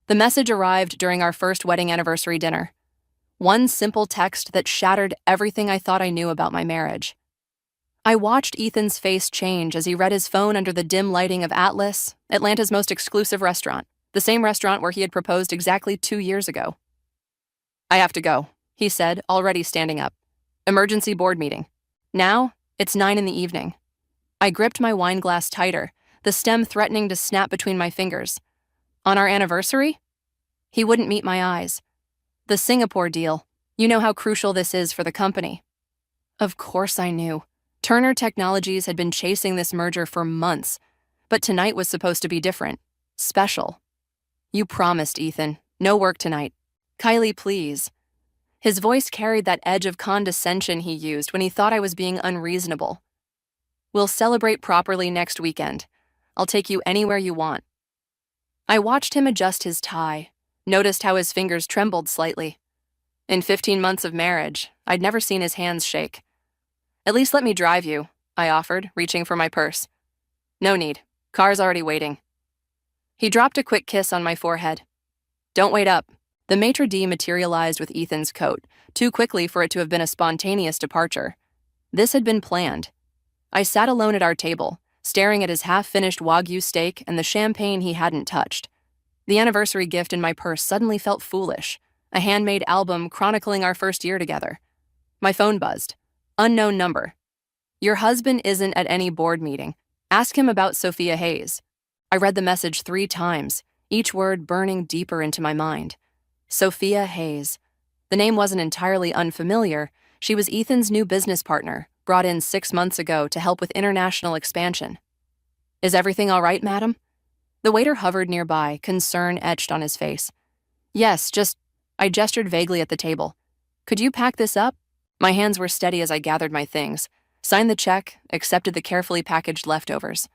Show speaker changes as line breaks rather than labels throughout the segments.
The message arrived during our first wedding anniversary dinner. One simple text that shattered everything I thought I knew about my marriage. I watched Ethan's face change as he read his phone under the dim lighting of Atlas, Atlanta's most exclusive restaurant, the same restaurant where he had proposed exactly 2 years ago. "I have to go," he said, already standing up. "Emergency board meeting. Now, it's 9 in the evening." I gripped my wine glass tighter, the stem threatening to snap between my fingers. "On our anniversary?" He wouldn't meet my eyes. "The Singapore deal. You know how crucial this is for the company." Of course I knew. Turner Technologies had been chasing this merger for months, but tonight was supposed to be different. Special. "You promised, Ethan. No work tonight. Kylie, please." His voice carried that edge of condescension he used when he thought I was being unreasonable. "We'll celebrate properly next weekend. I'll take you anywhere you want." I watched him adjust his tie, noticed how his fingers trembled slightly. In 15 months of marriage, I'd never seen his hands shake. "At least let me drive you," I offered, reaching for my purse. "No need. Car's already waiting." He dropped a quick kiss on my forehead. "Don't wait up." The maitre d' materialized with Ethan's coat, too quickly for it to have been a spontaneous departure. This had been planned. I sat alone at our table, staring at his half-finished Wagyu steak and the champagne he hadn't touched. The anniversary gift in my purse suddenly felt foolish, a handmade album chronicling our first year together. My phone buzzed. Unknown number. "Your husband isn't at any board meeting. Ask him about Sophia Hayes." I read the message 3 times, each word burning deeper into my mind. Sophia Hayes. The name wasn't entirely unfamiliar. She was Ethan's new business partner, brought in 6 months ago to help with international expansion. "Is everything all right, madam?" The waiter hovered nearby, concern etched on his face. "Yes, I gestured vaguely at the table. "Could you pack this up?" My hands were steady as I gathered my things, signed the check, accepted the carefully packaged leftovers.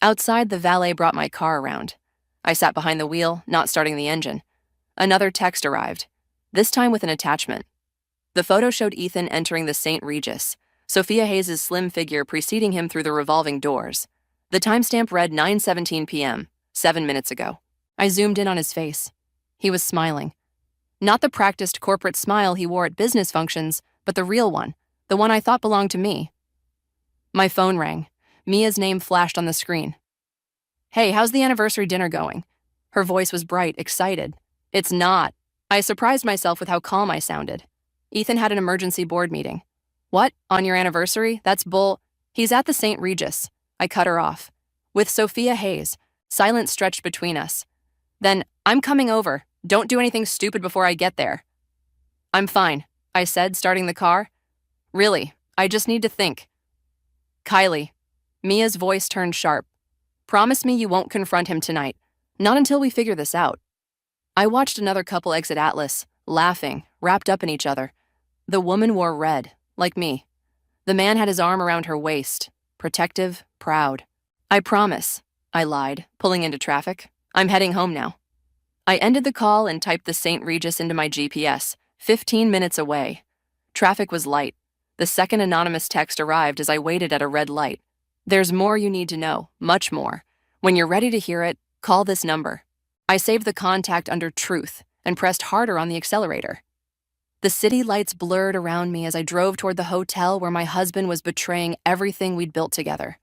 Outside, the valet brought my car around. I sat behind the wheel, not starting the engine. Another text arrived, this time with an attachment. The photo showed Ethan entering the St. Regis, Sophia Hayes' slim figure preceding him through the revolving doors. The timestamp read 9:17 p.m., 7 minutes ago. I zoomed in on his face. He was smiling. Not the practiced corporate smile he wore at business functions, but the real one, the one I thought belonged to me. My phone rang. Mia's name flashed on the screen. "Hey, how's the anniversary dinner going?" Her voice was bright, excited. "It's not." I surprised myself with how calm I sounded. "Ethan had an emergency board meeting." "What? On your anniversary? That's bull." "He's at the St. Regis." I cut her off. "With Sophia Hayes." Silence stretched between us. Then, "I'm coming over. Don't do anything stupid before I get there." "I'm fine," I said, starting the car. "Really, I just need to think." "Kylie." Mia's voice turned sharp. "Promise me you won't confront him tonight. Not until we figure this out." I watched another couple exit Atlas, laughing, wrapped up in each other. The woman wore red, like me. The man had his arm around her waist, protective, proud. "I promise," I lied, pulling into traffic. "I'm heading home now." I ended the call and typed the St. Regis into my GPS, 15 minutes away. Traffic was light. The second anonymous text arrived as I waited at a red light. "There's more you need to know, much more. When you're ready to hear it, call this number." I saved the contact under truth and pressed harder on the accelerator. The city lights blurred around me as I drove toward the hotel where my husband was betraying everything we'd built together.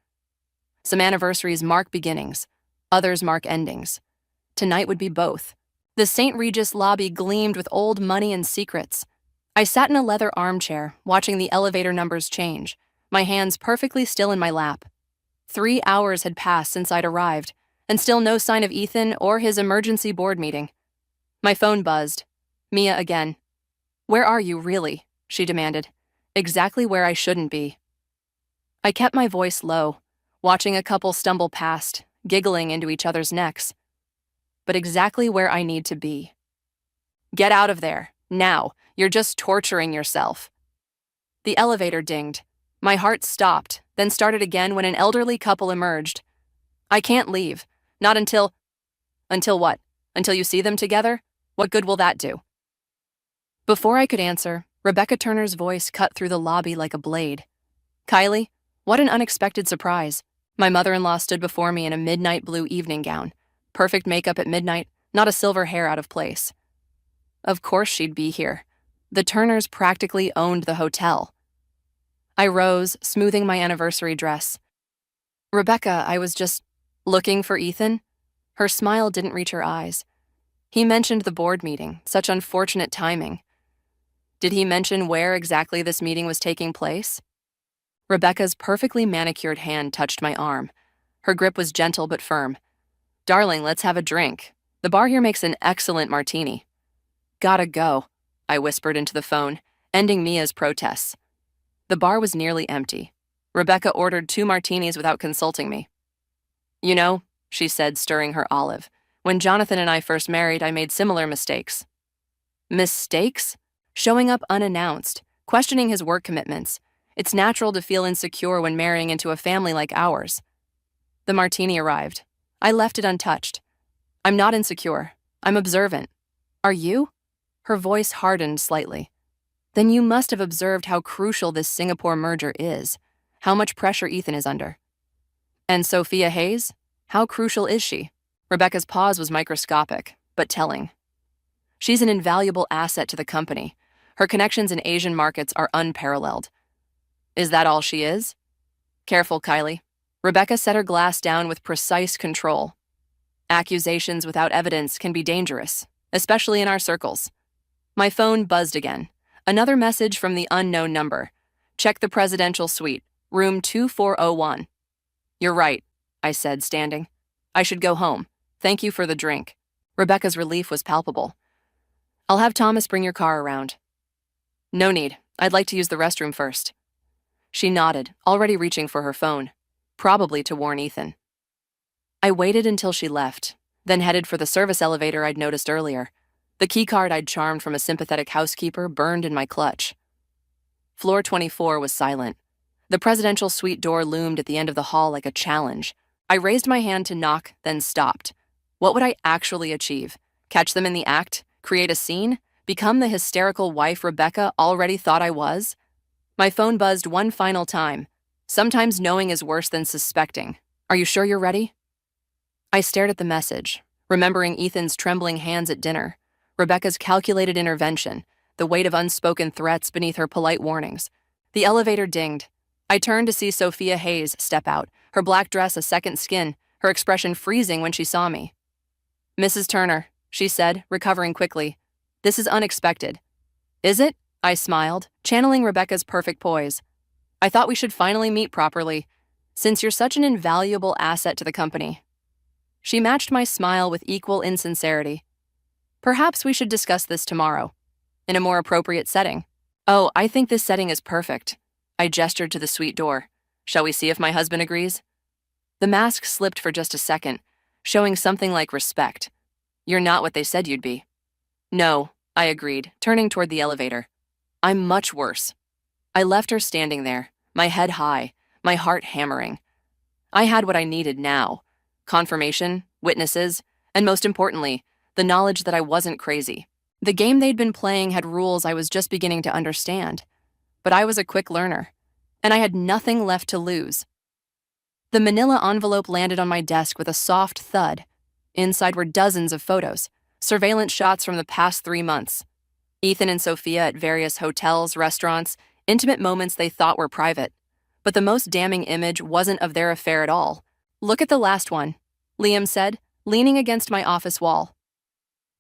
Some anniversaries mark beginnings, others mark endings. Tonight would be both. The St. Regis lobby gleamed with old money and secrets. I sat in a leather armchair, watching the elevator numbers change, my hands perfectly still in my lap. 3 hours had passed since I'd arrived, and still no sign of Ethan or his emergency board meeting. My phone buzzed. Mia again. "Where are you, really?" she demanded. "Exactly where I shouldn't be." I kept my voice low, watching a couple stumble past, giggling into each other's necks. "But exactly where I need to be." "Get out of there, now. You're just torturing yourself." The elevator dinged. My heart stopped, then started again when an elderly couple emerged. "I can't leave. Not until..." "Until what? Until you see them together? What good will that do?" Before I could answer, Rebecca Turner's voice cut through the lobby like a blade. "Kylie, what an unexpected surprise." My mother-in-law stood before me in a midnight blue evening gown. Perfect makeup at midnight, not a silver hair out of place. Of course she'd be here. The Turners practically owned the hotel. I rose, smoothing my anniversary dress. Rebecca, I was just looking for Ethan. Her smile didn't reach her eyes. He mentioned the board meeting, such unfortunate timing. Did he mention where exactly this meeting was taking place? Rebecca's perfectly manicured hand touched my arm. Her grip was gentle but firm. Darling, let's have a drink. The bar here makes an excellent martini. Gotta go, I whispered into the phone, ending Mia's protests. The bar was nearly empty. Rebecca ordered 2 martinis without consulting me. You know, she said, stirring her olive, when Jonathan and I first married, I made similar mistakes. Mistakes? Showing up unannounced, questioning his work commitments. It's natural to feel insecure when marrying into a family like ours. The martini arrived. I left it untouched. I'm not insecure. I'm observant. Are you? Her voice hardened slightly. Then you must have observed how crucial this Singapore merger is, how much pressure Ethan is under. And Sophia Hayes? How crucial is she? Rebecca's pause was microscopic, but telling. She's an invaluable asset to the company. Her connections in Asian markets are unparalleled. Is that all she is? Careful, Kylie. Rebecca set her glass down with precise control. Accusations without evidence can be dangerous, especially in our circles. My phone buzzed again. Another message from the unknown number. Check the presidential suite, room 2401. You're right, I said, standing. I should go home. Thank you for the drink. Rebecca's relief was palpable. I'll have Thomas bring your car around. No need. I'd like to use the restroom first. She nodded, already reaching for her phone, probably to warn Ethan. I waited until she left, then headed for the service elevator I'd noticed earlier. The keycard I'd charmed from a sympathetic housekeeper burned in my clutch. Floor 24 was silent. The presidential suite door loomed at the end of the hall like a challenge. I raised my hand to knock, then stopped. What would I actually achieve? Catch them in the act? Create a scene? Become the hysterical wife Rebecca already thought I was? My phone buzzed one final time. Sometimes knowing is worse than suspecting. Are you sure you're ready? I stared at the message, remembering Ethan's trembling hands at dinner, Rebecca's calculated intervention, the weight of unspoken threats beneath her polite warnings. The elevator dinged. I turned to see Sophia Hayes step out, her black dress a second skin, her expression freezing when she saw me. Mrs. Turner, she said, recovering quickly. This is unexpected. Is it? I smiled, channeling Rebecca's perfect poise. I thought we should finally meet properly, since you're such an invaluable asset to the company. She matched my smile with equal insincerity. Perhaps we should discuss this tomorrow, in a more appropriate setting. Oh, I think this setting is perfect. I gestured to the suite door. Shall we see if my husband agrees? The mask slipped for just a second, showing something like respect. You're not what they said you'd be. No, I agreed, turning toward the elevator. I'm much worse. I left her standing there, my head high, my heart hammering. I had what I needed now. Confirmation, witnesses, and most importantly, the knowledge that I wasn't crazy. The game they'd been playing had rules I was just beginning to understand, but I was a quick learner, and I had nothing left to lose. The manila envelope landed on my desk with a soft thud. Inside were dozens of photos, surveillance shots from the past 3 months. Ethan and Sophia at various hotels, restaurants, intimate moments they thought were private. But the most damning image wasn't of their affair at all. Look at the last one, Liam said, leaning against my office wall.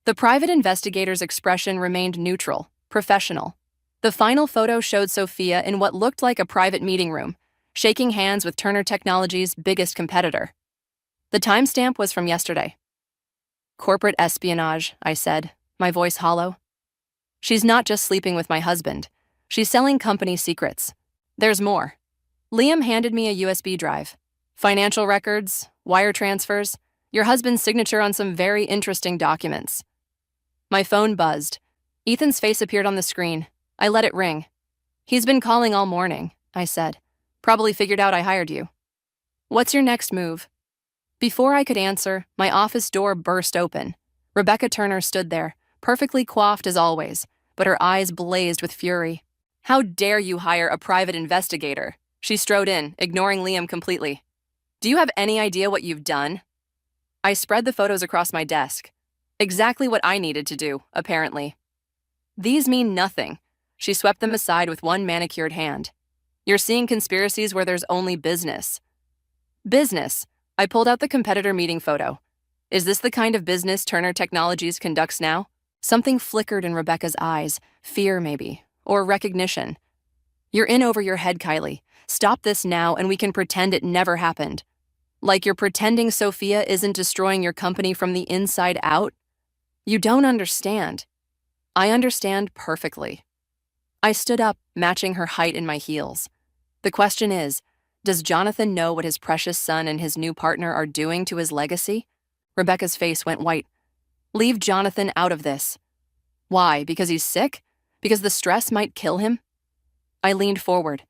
The private investigator's expression remained neutral, professional. The final photo showed Sophia in what looked like a private meeting room, shaking hands with Turner Technologies' biggest competitor. The timestamp was from yesterday. Corporate espionage, I said, my voice hollow. She's not just sleeping with my husband. She's selling company secrets. There's more. Liam handed me a USB drive. Financial records, wire transfers, your husband's signature on some very interesting documents. My phone buzzed. Ethan's face appeared on the screen. I let it ring. He's been calling all morning, I said. Probably figured out I hired you. What's your next move? Before I could answer, my office door burst open. Rebecca Turner stood there, perfectly coiffed as always, but her eyes blazed with fury. How dare you hire a private investigator? She strode in, ignoring Liam completely. Do you have any idea what you've done? I spread the photos across my desk. Exactly what I needed to do, apparently. These mean nothing. She swept them aside with one manicured hand. You're seeing conspiracies where there's only business. Business. I pulled out the competitor meeting photo. Is this the kind of business Turner Technologies conducts now? Something flickered in Rebecca's eyes. Fear, maybe. Or recognition. You're in over your head, Kylie. Stop this now and we can pretend it never happened. Like you're pretending Sophia isn't destroying your company from the inside out? You don't understand. I understand perfectly. I stood up, matching her height in my heels. The question is, does Jonathan know what his precious son and his new partner are doing to his legacy? Rebecca's face went white. Leave Jonathan out of this. Why? Because he's sick? Because the stress might kill him? I leaned forward.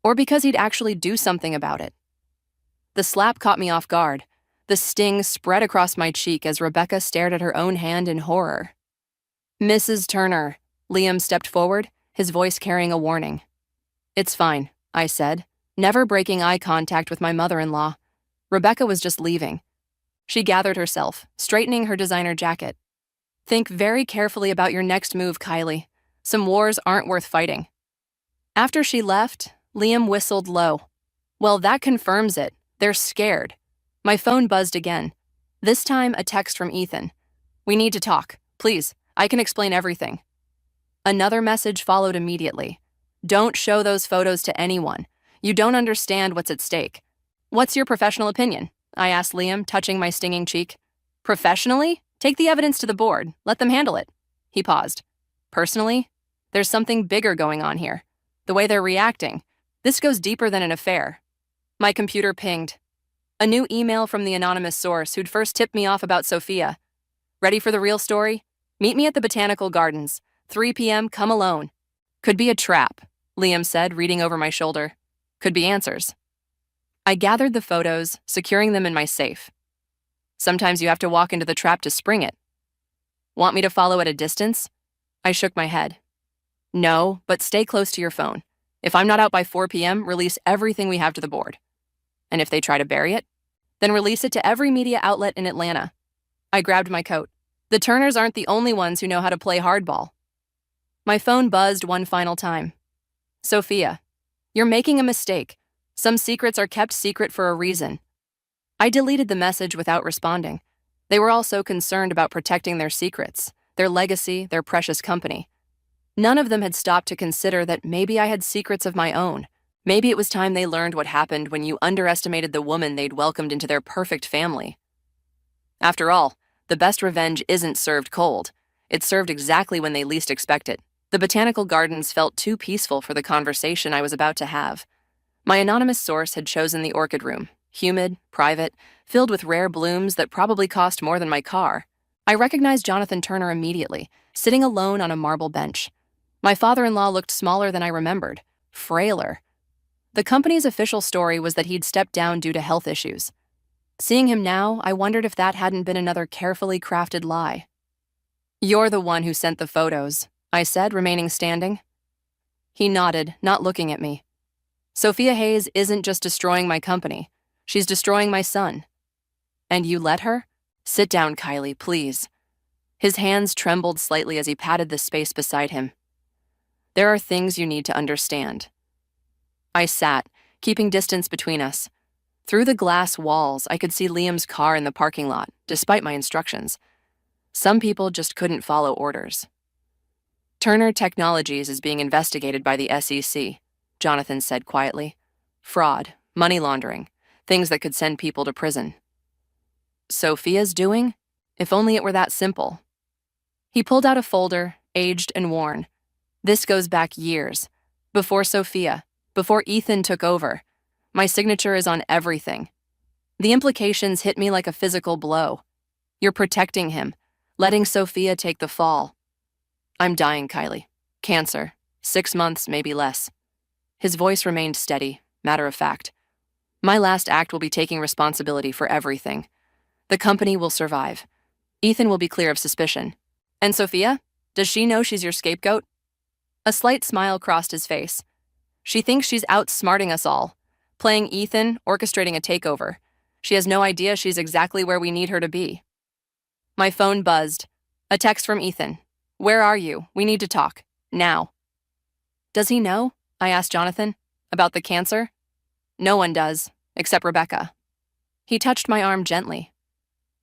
Or because he'd actually do something about it. The slap caught me off guard. The sting spread across my cheek as Rebecca stared at her own hand in horror. Mrs. Turner, Liam stepped forward, his voice carrying a warning. It's fine, I said, never breaking eye contact with my mother-in-law. Rebecca was just leaving. She gathered herself, straightening her designer jacket. Think very carefully about your next move, Kylie. Some wars aren't worth fighting. After she left, Liam whistled low. Well, that confirms it. They're scared. My phone buzzed again. This time, a text from Ethan. We need to talk. Please, I can explain everything. Another message followed immediately. Don't show those photos to anyone. You don't understand what's at stake. What's your professional opinion? I asked Liam, touching my stinging cheek. Professionally? Take the evidence to the board. Let them handle it. He paused. Personally? There's something bigger going on here. The way they're reacting. This goes deeper than an affair. My computer pinged. A new email from the anonymous source who'd first tipped me off about Sophia. Ready for the real story? Meet me at the Botanical Gardens. 3 p.m., come alone. Could be a trap, Liam said, reading over my shoulder. Could be answers. I gathered the photos, securing them in my safe. Sometimes you have to walk into the trap to spring it. Want me to follow at a distance? I shook my head. No, but stay close to your phone. If I'm not out by 4 p.m., release everything we have to the board. And if they try to bury it, then release it to every media outlet in Atlanta. I grabbed my coat. The Turners aren't the only ones who know how to play hardball. My phone buzzed one final time. Sophia, you're making a mistake. Some secrets are kept secret for a reason. I deleted the message without responding. They were all so concerned about protecting their secrets, their legacy, their precious company. None of them had stopped to consider that maybe I had secrets of my own. Maybe it was time they learned what happened when you underestimated the woman they'd welcomed into their perfect family. After all, the best revenge isn't served cold. It's served exactly when they least expect it. The Botanical Gardens felt too peaceful for the conversation I was about to have. My anonymous source had chosen the orchid room, humid, private, filled with rare blooms that probably cost more than my car. I recognized Jonathan Turner immediately, sitting alone on a marble bench. My father-in-law looked smaller than I remembered, frailer. The company's official story was that he'd stepped down due to health issues. Seeing him now, I wondered if that hadn't been another carefully crafted lie. You're the one who sent the photos, I said, remaining standing. He nodded, not looking at me. Sophia Hayes isn't just destroying my company. She's destroying my son. And you let her? Sit down, Kylie, please. His hands trembled slightly as he patted the space beside him. There are things you need to understand. I sat, keeping distance between us. Through the glass walls, I could see Liam's car in the parking lot, despite my instructions. Some people just couldn't follow orders. Turner Technologies is being investigated by the SEC, Jonathan said quietly. Fraud, money laundering, things that could send people to prison. Sophia's doing? If only it were that simple. He pulled out a folder, aged and worn. This goes back years. Before Sophia, before Ethan took over. My signature is on everything. The implications hit me like a physical blow. You're protecting him, letting Sophia take the fall. I'm dying, Kylie. Cancer. 6 months, maybe less. His voice remained steady, matter of fact. My last act will be taking responsibility for everything. The company will survive. Ethan will be clear of suspicion. And Sophia? Does she know she's your scapegoat? A slight smile crossed his face. She thinks she's outsmarting us all. Playing Ethan, orchestrating a takeover. She has no idea she's exactly where we need her to be. My phone buzzed. A text from Ethan. "Where are you? We need to talk. Now." "Does he know?" I asked Jonathan. "About the cancer?" "No one does, except Rebecca." He touched my arm gently.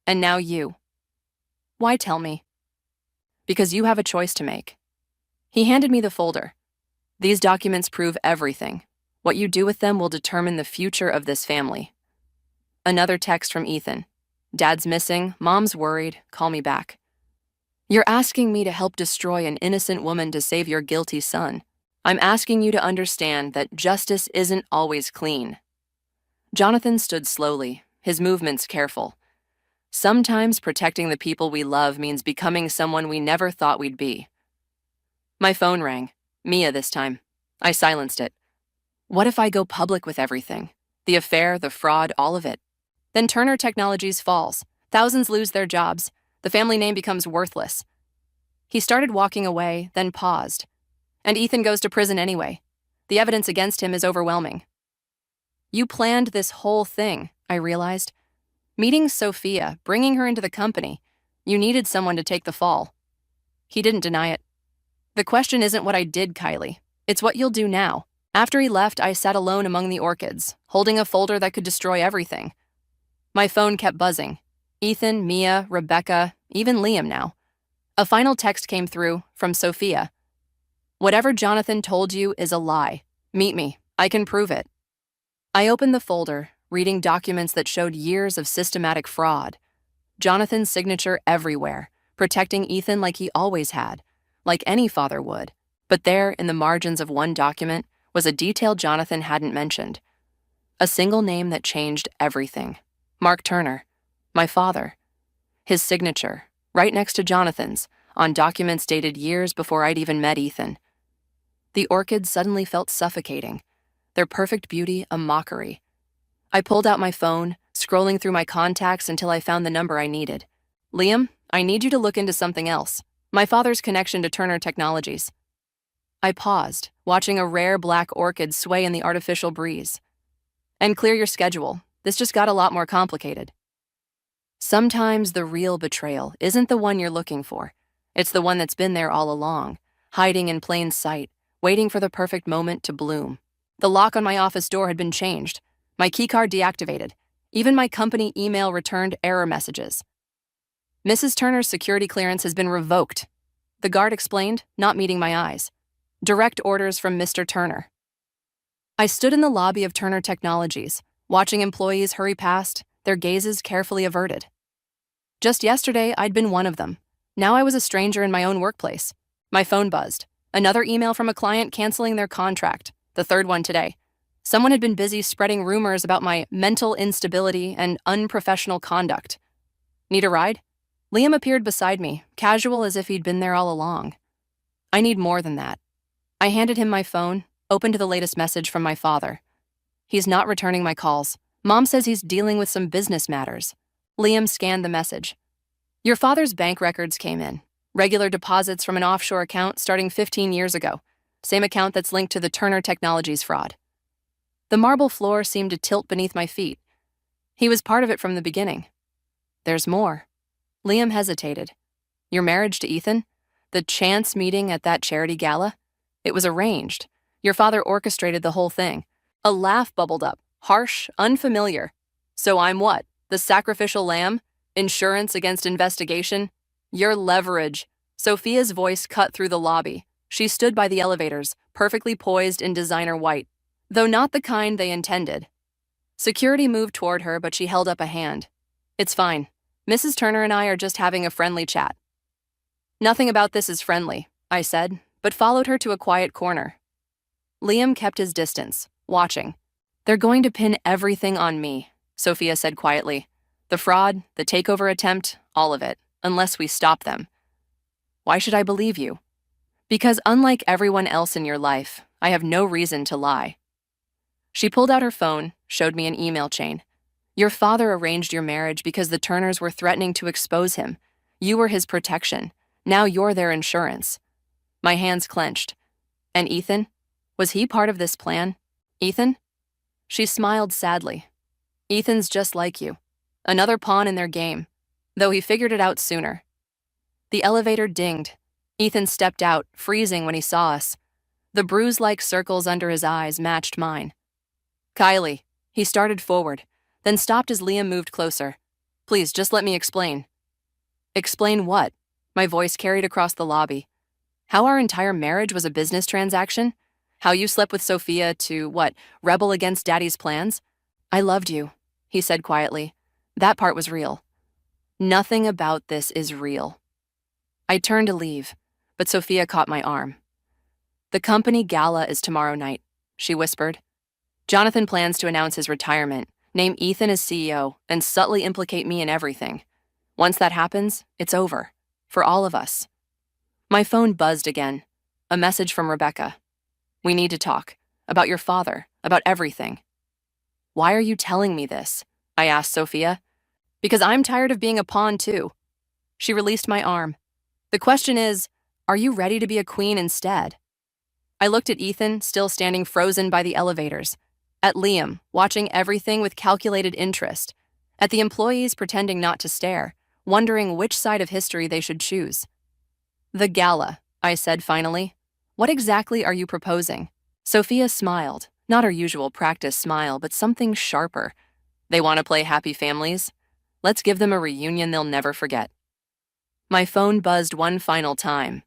"And now you." "Why tell me?" "Because you have a choice to make." He handed me the folder. "These documents prove everything. What you do with them will determine the future of this family." Another text from Ethan. "Dad's missing, Mom's worried, call me back." "You're asking me to help destroy an innocent woman to save your guilty son. I'm asking you to understand that justice isn't always clean." Jonathan stood slowly, his movements careful. Sometimes protecting the people we love means becoming someone we never thought we'd be. My phone rang. Mia this time. I silenced it. What if I go public with everything? The affair, the fraud, all of it. Then Turner Technologies falls. Thousands lose their jobs. The family name becomes worthless. He started walking away, then paused. And Ethan goes to prison anyway. The evidence against him is overwhelming. You planned this whole thing, I realized. Meeting Sophia, bringing her into the company. You needed someone to take the fall. He didn't deny it. The question isn't what I did, Kylie. It's what you'll do now. After he left, I sat alone among the orchids, holding a folder that could destroy everything. My phone kept buzzing. Ethan, Mia, Rebecca, even Liam now. A final text came through from Sophia. "Whatever Jonathan told you is a lie. Meet me. I can prove it." I opened the folder, reading documents that showed years of systematic fraud. Jonathan's signature everywhere, protecting Ethan like he always had, like any father would. But there, in the margins of one document, was a detail Jonathan hadn't mentioned. A single name that changed everything. Mark Turner, my father. His signature, right next to Jonathan's, on documents dated years before I'd even met Ethan. The orchids suddenly felt suffocating, their perfect beauty a mockery. I pulled out my phone, scrolling through my contacts until I found the number I needed. "Liam, I need you to look into something else. My father's connection to Turner Technologies." I paused, watching a rare black orchid sway in the artificial breeze. "And clear your schedule. This just got a lot more complicated." Sometimes the real betrayal isn't the one you're looking for. It's the one that's been there all along, hiding in plain sight, waiting for the perfect moment to bloom. The lock on my office door had been changed, my keycard deactivated. Even my company email returned error messages. "Mrs. Turner's security clearance has been revoked," the guard explained, not meeting my eyes. "Direct orders from Mr. Turner." I stood in the lobby of Turner Technologies, watching employees hurry past, their gazes carefully averted. Just yesterday, I'd been one of them. Now I was a stranger in my own workplace. My phone buzzed. Another email from a client canceling their contract, the third one today. Someone had been busy spreading rumors about my mental instability and unprofessional conduct. "Need a ride?" Liam appeared beside me, casual as if he'd been there all along. "I need more than that." I handed him my phone, opened to the latest message from my father. "He's not returning my calls. Mom says he's dealing with some business matters." Liam scanned the message. "Your father's bank records came in. Regular deposits from an offshore account starting 15 years ago. Same account that's linked to the Turner Technologies fraud." The marble floor seemed to tilt beneath my feet. He was part of it from the beginning. "There's more." Liam hesitated. "Your marriage to Ethan? The chance meeting at that charity gala? It was arranged. Your father orchestrated the whole thing." A laugh bubbled up, harsh, unfamiliar. "So I'm what? The sacrificial lamb? Insurance against investigation? Your leverage." Sophia's voice cut through the lobby. She stood by the elevators, perfectly poised in designer white, though not the kind they intended. Security moved toward her, but she held up a hand. "It's fine. Mrs. Turner and I are just having a friendly chat." "Nothing about this is friendly," I said, but followed her to a quiet corner. Liam kept his distance, watching. "They're going to pin everything on me," Sophia said quietly. "The fraud, the takeover attempt, all of it, unless we stop them." "Why should I believe you?" "Because unlike everyone else in your life, I have no reason to lie." She pulled out her phone, showed me an email chain. "Your father arranged your marriage because the Turners were threatening to expose him. You were his protection. Now you're their insurance." My hands clenched. "And Ethan? Was he part of this plan? Ethan?" She smiled sadly. "Ethan's just like you. Another pawn in their game. though he figured it out sooner. The elevator dinged. Ethan stepped out, freezing when he saw us. The bruise-like circles under his eyes matched mine. Kylie. He started forward, then stopped as Liam moved closer. Please, just let me explain. Explain what? My voice carried across the lobby. How our entire marriage was a business transaction? How you slept with Sophia to, rebel against Daddy's plans? I loved you, he said quietly. That part was real. Nothing about this is real. I turned to leave, but Sophia caught my arm. The company gala is tomorrow night, she whispered. Jonathan plans to announce his retirement, name Ethan as CEO, and subtly implicate me in everything. Once that happens, it's over. For all of us. My phone buzzed again. A message from Rebecca. We need to talk. About your father. About everything. Why are you telling me this? I asked Sophia. Because I'm tired of being a pawn too. She released my arm. The question is, are you ready to be a queen instead? I looked at Ethan, still standing frozen by the elevators. At Liam, watching everything with calculated interest. At the employees pretending not to stare, wondering which side of history they should choose. The gala, I said finally. What exactly are you proposing? Sophia smiled, not her usual practice smile, but something sharper. They want to play happy families? Let's give them a reunion they'll never forget. My phone buzzed one final time.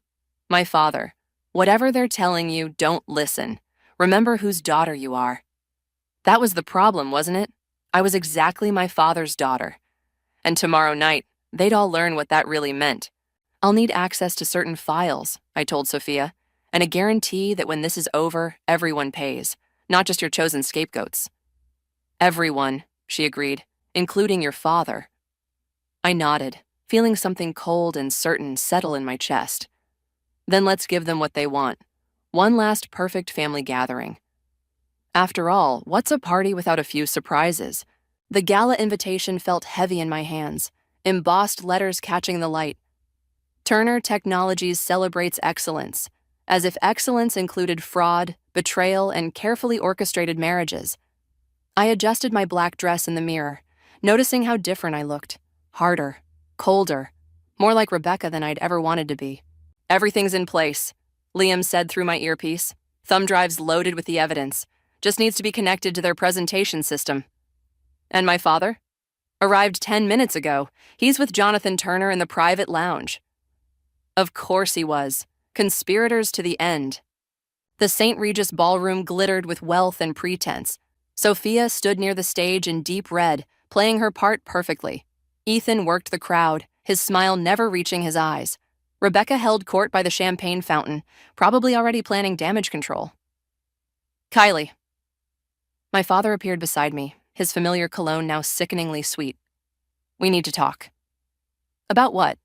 My father. Whatever they're telling you, don't listen. Remember whose daughter you are. That was the problem, wasn't it? I was exactly my father's daughter. And tomorrow night, they'd all learn what that really meant. I'll need access to certain files, I told Sophia, and a guarantee that when this is over, everyone pays, not just your chosen scapegoats. Everyone, she agreed, including your father. I nodded, feeling something cold and certain settle in my chest. Then let's give them what they want. One last perfect family gathering. After all, what's a party without a few surprises? The gala invitation felt heavy in my hands, embossed letters catching the light. Turner Technologies celebrates excellence, as if excellence included fraud, betrayal, and carefully orchestrated marriages. I adjusted my black dress in the mirror, noticing how different I looked. Harder, colder, more like Rebecca than I'd ever wanted to be. Everything's in place, Liam said through my earpiece. Thumb drives loaded with the evidence. Just needs to be connected to their presentation system. And my father? Arrived 10 minutes ago. He's with Jonathan Turner in the private lounge. Of course he was. Conspirators to the end. The St. Regis ballroom glittered with wealth and pretense. Sophia stood near the stage in deep red, playing her part perfectly. Ethan worked the crowd, his smile never reaching his eyes. Rebecca held court by the champagne fountain, probably already planning damage control. Kylie. My father appeared beside me, his familiar cologne now sickeningly sweet. We need to talk. About what?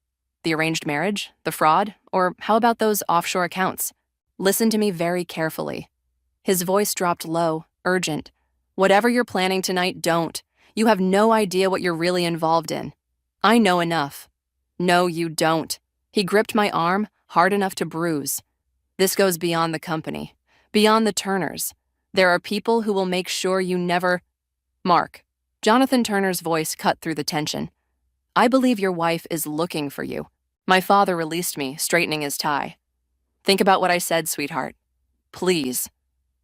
The arranged marriage? The fraud? Or how about those offshore accounts? Listen to me very carefully. His voice dropped low, urgent. Whatever you're planning tonight, don't. You have no idea what you're really involved in. I know enough. No, you don't. He gripped my arm, hard enough to bruise. This goes beyond the company, beyond the Turners. There are people who will make sure you never... Mark. Jonathan Turner's voice cut through the tension. I believe your wife is looking for you. My father released me, straightening his tie. Think about what I said, sweetheart. Please.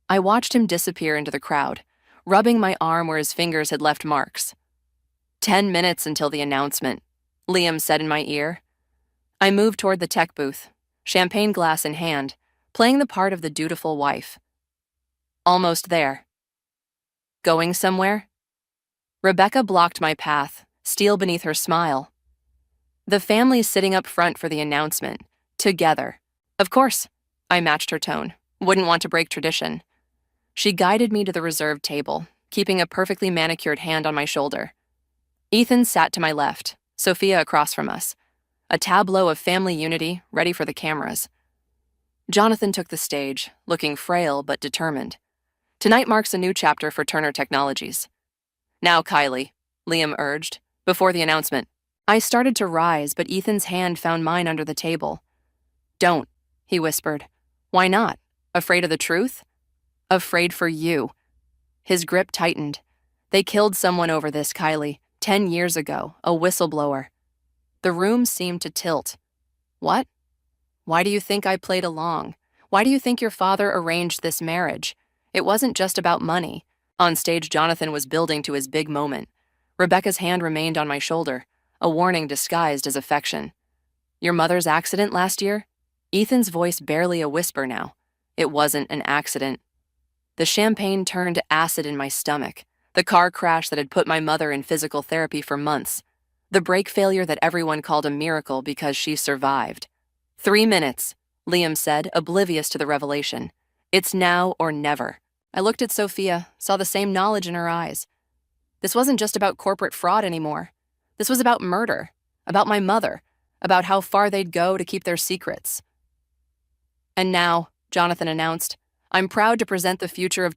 I watched him disappear into the crowd, rubbing my arm where his fingers had left marks. 10 minutes until the announcement, Liam said in my ear. I moved toward the tech booth, champagne glass in hand, playing the part of the dutiful wife. Almost there. Going somewhere? Rebecca blocked my path, steel beneath her smile. The family's sitting up front for the announcement. Together. Of course. I matched her tone. Wouldn't want to break tradition. She guided me to the reserved table, keeping a perfectly manicured hand on my shoulder. Ethan sat to my left, Sophia across from us. A tableau of family unity, ready for the cameras. Jonathan took the stage, looking frail but determined. Tonight marks a new chapter for Turner Technologies. Now, Kylie, Liam urged, before the announcement. I started to rise, but Ethan's hand found mine under the table. Don't, he whispered. Why not? Afraid of the truth? Afraid for you. His grip tightened. They killed someone over this, Kylie, 10 years ago, a whistleblower. The room seemed to tilt. What? Why do you think I played along? Why do you think your father arranged this marriage? It wasn't just about money. On stage, Jonathan was building to his big moment. Rebecca's hand remained on my shoulder, a warning disguised as affection. Your mother's accident last year? Ethan's voice barely a whisper now. It wasn't an accident. The champagne turned to acid in my stomach. The car crash that had put my mother in physical therapy for months. The brake failure that everyone called a miracle because she survived. 3 minutes, Liam said, oblivious to the revelation. It's now or never. I looked at Sophia, saw the same knowledge in her eyes. This wasn't just about corporate fraud anymore. This was about murder, about my mother, about how far they'd go to keep their secrets. And now, Jonathan announced, I'm proud to present the future of